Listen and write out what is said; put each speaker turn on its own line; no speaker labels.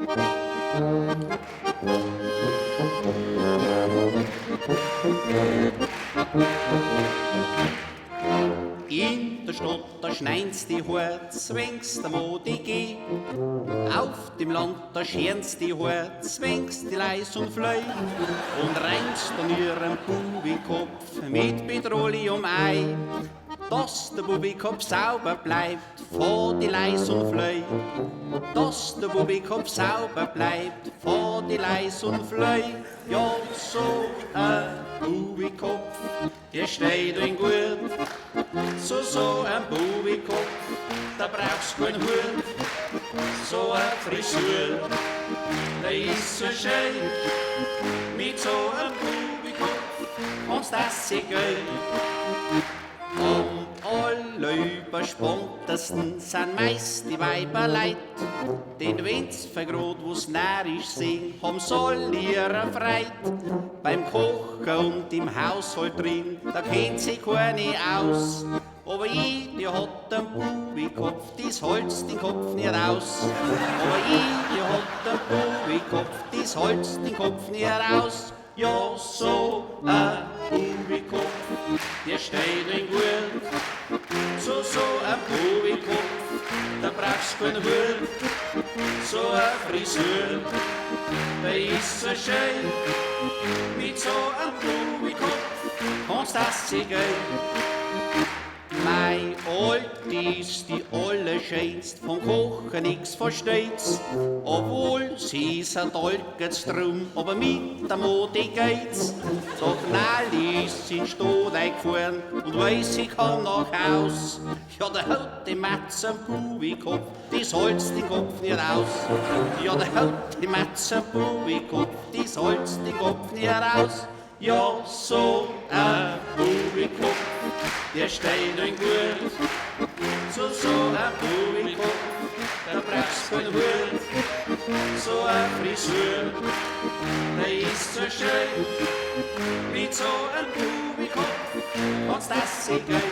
In der Stadt, da schneinst die Hut, zwängst der Modige. Auf dem Land, da schernst die Hut, zwängst die Leis und Fleu. Und reinst an ihren Bubikopf mit Petroleum ein, dass der Bubikopf sauber bleibt vor die Leis und Fleu. Dass der Bubikopf sauber bleibt vor die Leis und Fleu. Ja, so ein Bubikopf, der steht in gut. So ein Bubikopf, da brauchst kein Hut. So eine Frisur, der ist so schön. Mit so einem Bubikopf kannst das sich gehen. Am allerüberspanntesten sind meist die Weiberleid. Denn wenn's vergrad was närrisch sind, haben's all ihre Freit. Beim Kochen und im Haushalt drin, da kennt sich keine aus. Aber ich, die hat den Bubikopf, das holzt den Kopf nicht aus. Aber ich, die hat den Bubikopf, das holzt den Kopf nicht aus. Ja, so ein Bubikopf, der steht in gut. So ein Bubikopf, da brauchst du keinen Hut. So eine Frisur, der ist so schön. Mit so einem Bubikopf kannst das sich gehen. Mei Alt ist die allerschönst, vom Kochen nix versteht's. Obwohl sie sind alt geht's drum, aber mit der Mode geht's. Doch Nalli ist in Stad eingefahren und weiss, ich kann nach Haus. Ja, der haut die Matze am Bubikopf, das holzt den Kopf nicht aus. Ja, der haut die Matze am Bubikopf, das holzt den Kopf nicht aus. Ja, so ein Bubikopf, der steht in gut. So ein Bubikopf, da brauchst du keinen Hut. So eine Frisur, der ist so schön. Mit so einem Bubikopf kannst das sich gehen.